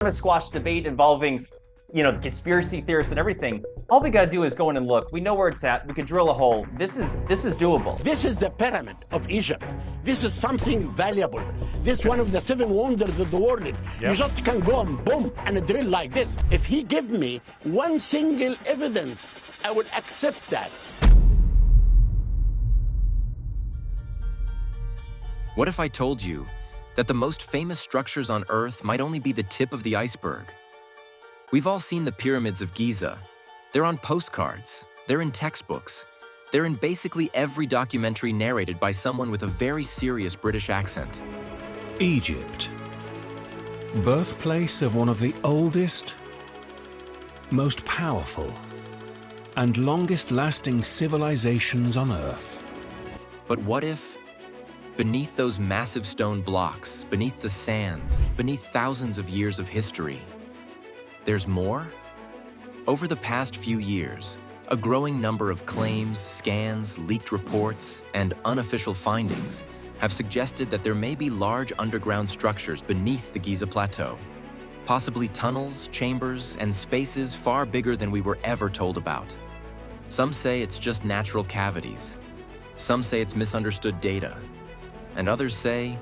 a squash debate involving, conspiracy theorists and everything. All we gotta do is go in and look. We know where it's at. We could drill a hole. This is doable. This is the pyramid of Egypt. This is something valuable. This is one of the 7 wonders of the world. Yep. You just can go and boom and drill like this. If he give me one single evidence, I will accept that. What if I told you that the most famous structures on Earth might only be the tip of the iceberg? We've all seen the pyramids of Giza. They're on postcards, they're in textbooks, they're in basically every documentary narrated by someone with a very serious British accent. Egypt, birthplace of one of the oldest, most powerful, and longest-lasting civilizations on Earth. But what if, beneath those massive stone blocks, beneath the sand, beneath thousands of years of history, there's more? Over the past few years, a growing number of claims, scans, leaked reports, and unofficial findings have suggested that there may be large underground structures beneath the Giza Plateau, possibly tunnels, chambers, and spaces far bigger than we were ever told about. Some say it's just natural cavities. Some say it's misunderstood data. And others say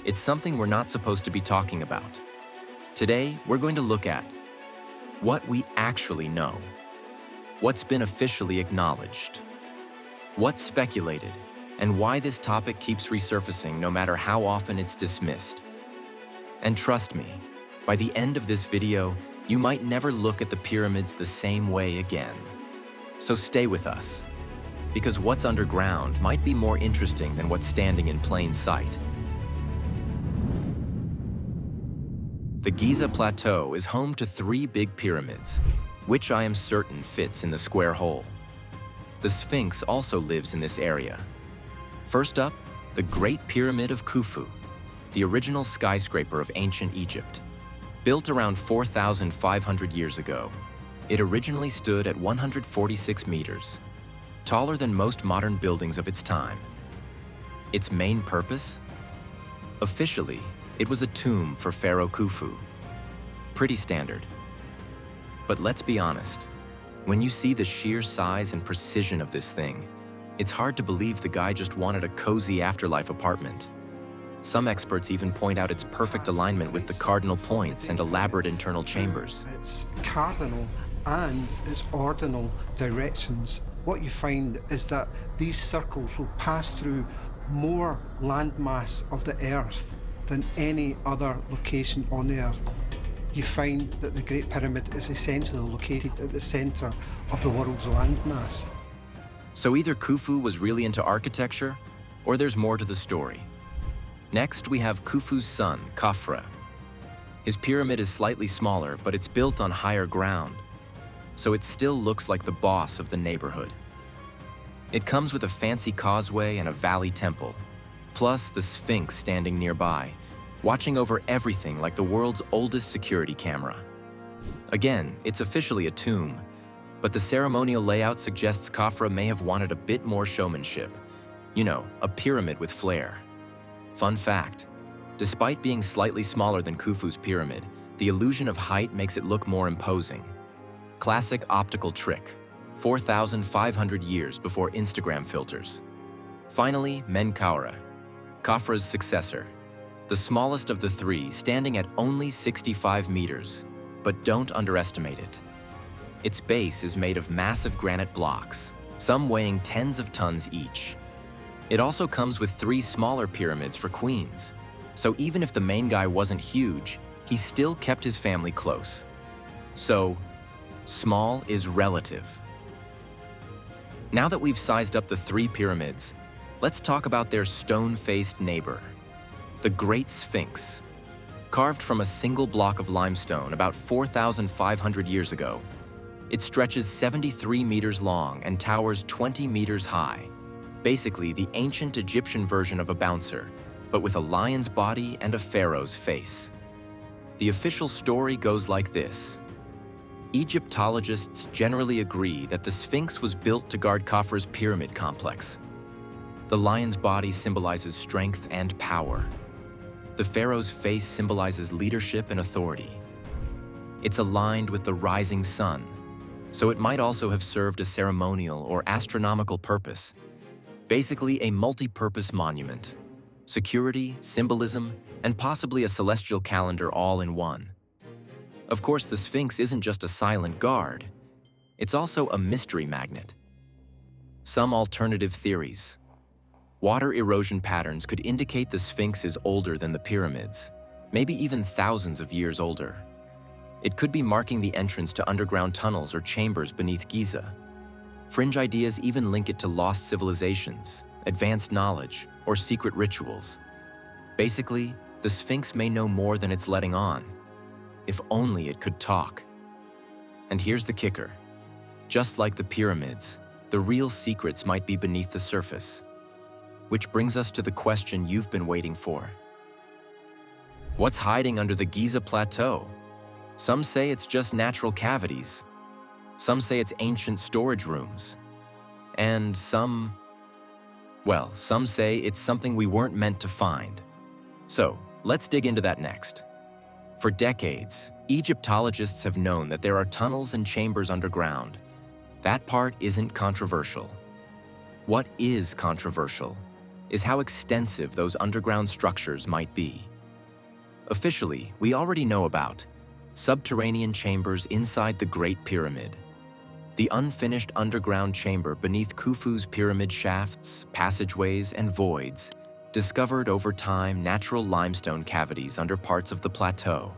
it's something we're not supposed to be talking about. Today, we're going to look at what we actually know, what's been officially acknowledged, what's speculated, and why this topic keeps resurfacing no matter how often it's dismissed. And trust me, by the end of this video, you might never look at the pyramids the same way again. So stay with us, because what's underground might be more interesting than what's standing in plain sight. The Giza Plateau is home to 3 big pyramids, which I am certain fits in the square hole. The Sphinx also lives in this area. First up, the Great Pyramid of Khufu, the original skyscraper of ancient Egypt. Built around 4,500 years ago, it originally stood at 146 meters, taller than most modern buildings of its time. Its main purpose? Officially, it was a tomb for Pharaoh Khufu. Pretty standard. But let's be honest, when you see the sheer size and precision of this thing, it's hard to believe the guy just wanted a cozy afterlife apartment. Some experts even point out its perfect alignment with the cardinal points and elaborate internal chambers. It's cardinal and its ordinal directions. What you find is that these circles will pass through more landmass of the Earth than any other location on the Earth. You find that the Great Pyramid is essentially located at the center of the world's landmass. So either Khufu was really into architecture, or there's more to the story. Next, we have Khufu's son, Khafra. His pyramid is slightly smaller, but it's built on higher ground, so it still looks like the boss of the neighborhood. It comes with a fancy causeway and a valley temple, plus the Sphinx standing nearby, watching over everything like the world's oldest security camera. Again, it's officially a tomb, but the ceremonial layout suggests Khafra may have wanted a bit more showmanship. You know, a pyramid with flair. Fun fact, despite being slightly smaller than Khufu's pyramid, the illusion of height makes it look more imposing. Classic optical trick, 4,500 years before Instagram filters. Finally, Menkaure, Khafra's successor, the smallest of the 3, standing at only 65 meters, but don't underestimate it. Its base is made of massive granite blocks, some weighing tens of tons each. It also comes with 3 smaller pyramids for queens, so even if the main guy wasn't huge, he still kept his family close. So, small is relative. Now that we've sized up the 3 pyramids, let's talk about their stone-faced neighbor, the Great Sphinx. Carved from a single block of limestone about 4,500 years ago, it stretches 73 meters long and towers 20 meters high. Basically, the ancient Egyptian version of a bouncer, but with a lion's body and a pharaoh's face. The official story goes like this. Egyptologists generally agree that the Sphinx was built to guard Khafra's pyramid complex. The lion's body symbolizes strength and power. The pharaoh's face symbolizes leadership and authority. It's aligned with the rising sun, so it might also have served a ceremonial or astronomical purpose. Basically, a multi-purpose monument. Security, symbolism, and possibly a celestial calendar all in one. Of course, the Sphinx isn't just a silent guard. It's also a mystery magnet. Some alternative theories. Water erosion patterns could indicate the Sphinx is older than the pyramids, maybe even thousands of years older. It could be marking the entrance to underground tunnels or chambers beneath Giza. Fringe ideas even link it to lost civilizations, advanced knowledge, or secret rituals. Basically, the Sphinx may know more than it's letting on. If only it could talk. And here's the kicker. Just like the pyramids, the real secrets might be beneath the surface. Which brings us to the question you've been waiting for. What's hiding under the Giza Plateau? Some say it's just natural cavities. Some say it's ancient storage rooms. And some say it's something we weren't meant to find. So, let's dig into that next. For decades, Egyptologists have known that there are tunnels and chambers underground. That part isn't controversial. What is controversial is how extensive those underground structures might be. Officially, we already know about subterranean chambers inside the Great Pyramid. The unfinished underground chamber beneath Khufu's pyramid shafts, passageways, and voids discovered over time natural limestone cavities under parts of the plateau.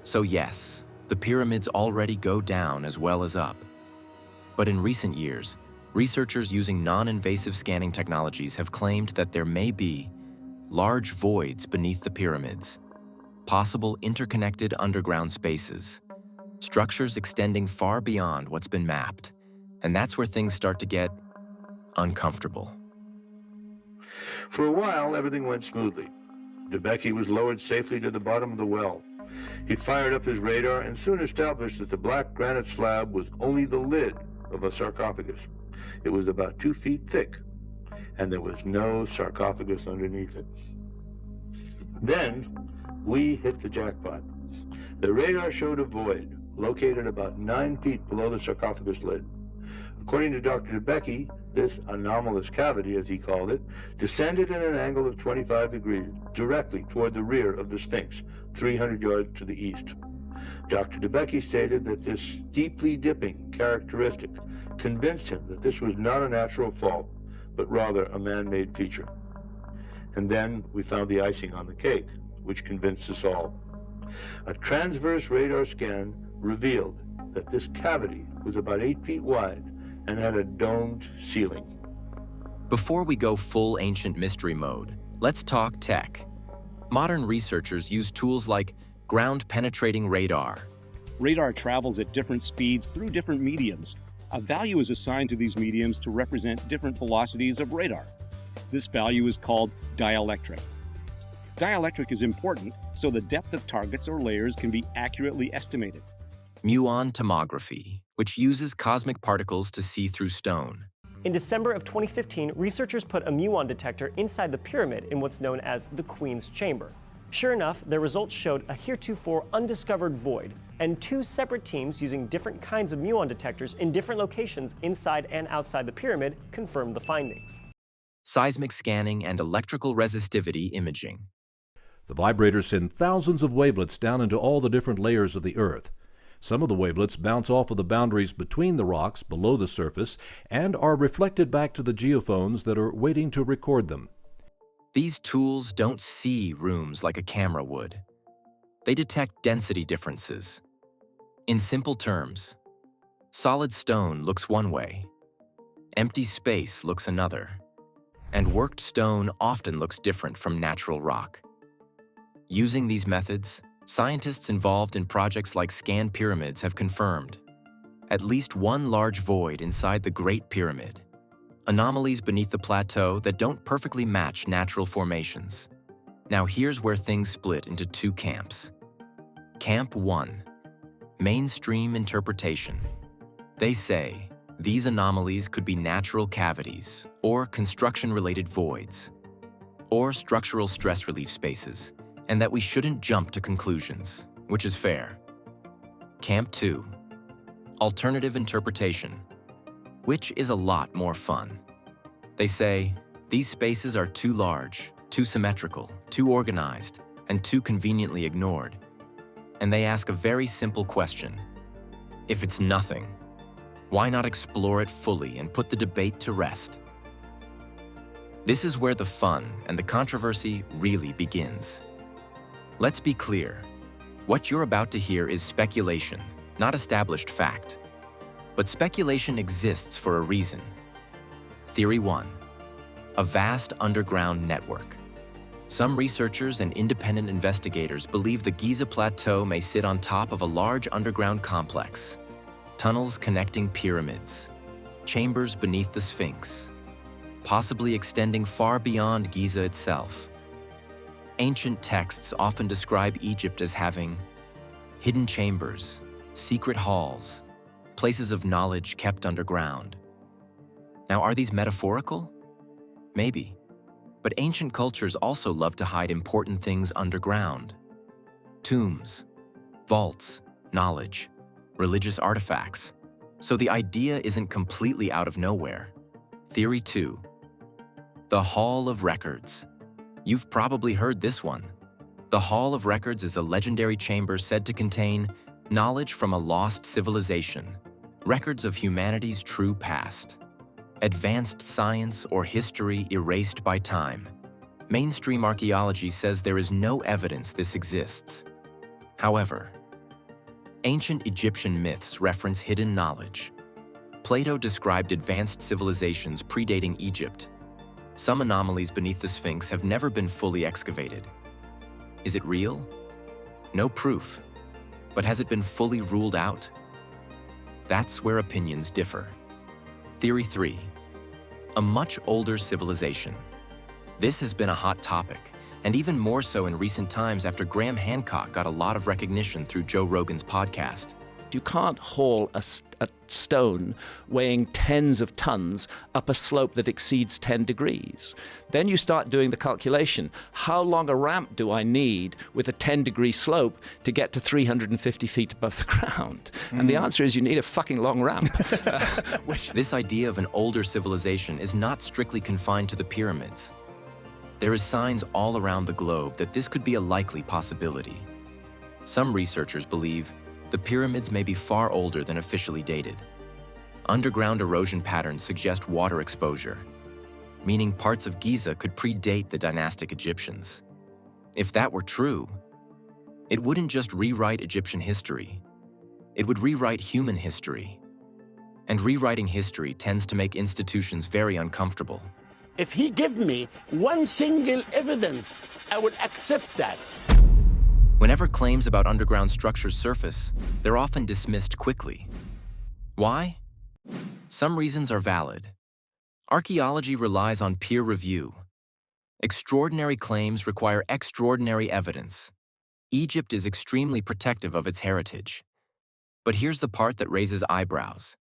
So yes, the pyramids already go down as well as up. But in recent years, researchers using non-invasive scanning technologies have claimed that there may be large voids beneath the pyramids, possible interconnected underground spaces, structures extending far beyond what's been mapped. And that's where things start to get uncomfortable. For a while, everything went smoothly. Debicki was lowered safely to the bottom of the well. He'd fired up his radar and soon established that the black granite slab was only the lid of a sarcophagus. It was about 2 feet thick, and there was no sarcophagus underneath it. Then, we hit the jackpot. The radar showed a void located about 9 feet below the sarcophagus lid. According to Dr. Debicki, this anomalous cavity, as he called it, descended at an angle of 25 degrees, directly toward the rear of the Sphinx, 300 yards to the east. Dr. Debicki stated that this deeply dipping characteristic convinced him that this was not a natural fault, but rather a man-made feature. And then we found the icing on the cake, which convinced us all. A transverse radar scan revealed that this cavity was about 8 feet wide and had a domed ceiling. Before we go full ancient mystery mode, let's talk tech. Modern researchers use tools like ground-penetrating radar. Radar travels at different speeds through different mediums. A value is assigned to these mediums to represent different velocities of radar. This value is called dielectric. Dielectric is important so the depth of targets or layers can be accurately estimated. Muon tomography, which uses cosmic particles to see through stone. In December of 2015, researchers put a muon detector inside the pyramid in what's known as the Queen's Chamber. Sure enough, their results showed a heretofore undiscovered void, and 2 separate teams using different kinds of muon detectors in different locations inside and outside the pyramid confirmed the findings. Seismic scanning and electrical resistivity imaging. The vibrators send thousands of wavelets down into all the different layers of the Earth. Some of the wavelets bounce off of the boundaries between the rocks below the surface and are reflected back to the geophones that are waiting to record them. These tools don't see rooms like a camera would. They detect density differences. In simple terms, solid stone looks one way, empty space looks another, and worked stone often looks different from natural rock. Using these methods, scientists involved in projects like Scan Pyramids have confirmed at least one large void inside the Great Pyramid, anomalies beneath the plateau that don't perfectly match natural formations. Now here's where things split into 2 camps. Camp 1, mainstream interpretation. They say these anomalies could be natural cavities or construction-related voids or structural stress relief spaces, and that we shouldn't jump to conclusions, which is fair. Camp 2. Alternative interpretation, which is a lot more fun. They say, these spaces are too large, too symmetrical, too organized, and too conveniently ignored. And they ask a very simple question. If it's nothing, why not explore it fully and put the debate to rest? This is where the fun and the controversy really begins. Let's be clear. What you're about to hear is speculation, not established fact. But speculation exists for a reason. Theory 1. A vast underground network. Some researchers and independent investigators believe the Giza Plateau may sit on top of a large underground complex. Tunnels connecting pyramids, chambers beneath the Sphinx, possibly extending far beyond Giza itself. Ancient texts often describe Egypt as having hidden chambers, secret halls, places of knowledge kept underground. Now, are these metaphorical? Maybe. But ancient cultures also love to hide important things underground. Tombs, vaults, knowledge, religious artifacts. So the idea isn't completely out of nowhere. Theory 2. The Hall of Records. You've probably heard this one. The Hall of Records is a legendary chamber said to contain knowledge from a lost civilization, records of humanity's true past, advanced science or history erased by time. Mainstream archaeology says there is no evidence this exists. However, ancient Egyptian myths reference hidden knowledge. Plato described advanced civilizations predating Egypt. Some anomalies beneath the Sphinx have never been fully excavated. Is it real? No proof. But has it been fully ruled out? That's where opinions differ. Theory 3. A much older civilization. This has been a hot topic, and even more so in recent times after Graham Hancock got a lot of recognition through Joe Rogan's podcast. You can't haul a stone weighing tens of tons up a slope that exceeds 10 degrees. Then you start doing the calculation. How long a ramp do I need with a 10-degree slope to get to 350 feet above the ground? And the answer is you need a fucking long ramp. This idea of an older civilization is not strictly confined to the pyramids. There is signs all around the globe that this could be a likely possibility. Some researchers believe the pyramids may be far older than officially dated. Underground erosion patterns suggest water exposure, meaning parts of Giza could predate the dynastic Egyptians. If that were true, it wouldn't just rewrite Egyptian history, it would rewrite human history. And rewriting history tends to make institutions very uncomfortable. If he give me one single evidence, I will accept that. Whenever claims about underground structures surface, they're often dismissed quickly. Why? Some reasons are valid. Archaeology relies on peer review. Extraordinary claims require extraordinary evidence. Egypt is extremely protective of its heritage. But here's the part that raises eyebrows.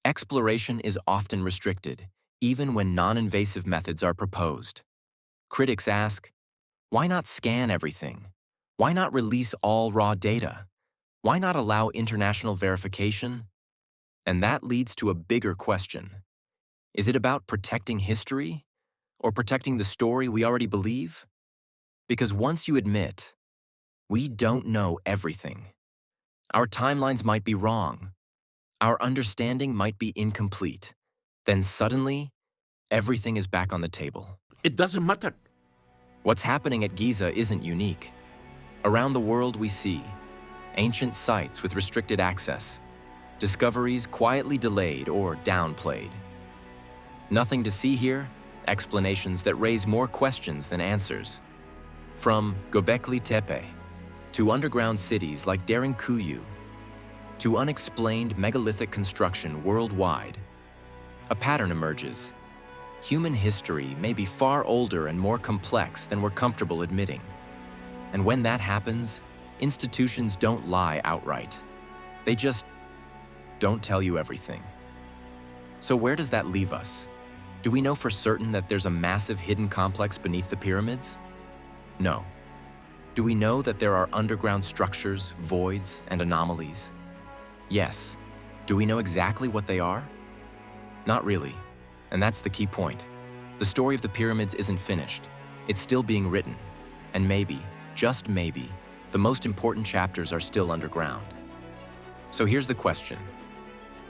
Exploration is often restricted, even when non-invasive methods are proposed. Critics ask, why not scan everything? Why not release all raw data? Why not allow international verification? And that leads to a bigger question. Is it about protecting history or protecting the story we already believe? Because once you admit, we don't know everything, our timelines might be wrong, our understanding might be incomplete, then suddenly, everything is back on the table. It doesn't matter. What's happening at Giza isn't unique. Around the world we see ancient sites with restricted access, discoveries quietly delayed or downplayed. Nothing to see here, explanations that raise more questions than answers. From Göbekli Tepe, to underground cities like Derinkuyu, to unexplained megalithic construction worldwide, a pattern emerges. Human history may be far older and more complex than we're comfortable admitting. And when that happens, institutions don't lie outright. They just don't tell you everything. So where does that leave us? Do we know for certain that there's a massive hidden complex beneath the pyramids? No. Do we know that there are underground structures, voids, and anomalies? Yes. Do we know exactly what they are? Not really. And that's the key point. The story of the pyramids isn't finished. It's still being written. And maybe, just maybe, the most important chapters are still underground. So here's the question.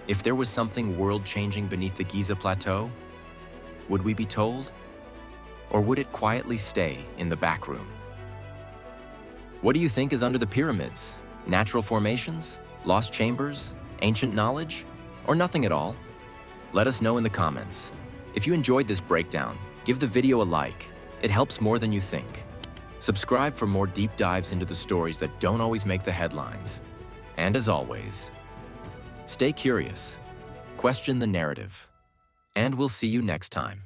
If there was something world-changing beneath the Giza Plateau, would we be told? Or would it quietly stay in the back room? What do you think is under the pyramids? Natural formations? Lost chambers? Ancient knowledge? Or nothing at all? Let us know in the comments. If you enjoyed this breakdown, give the video a like. It helps more than you think. Subscribe for more deep dives into the stories that don't always make the headlines. And as always, stay curious, question the narrative, and we'll see you next time.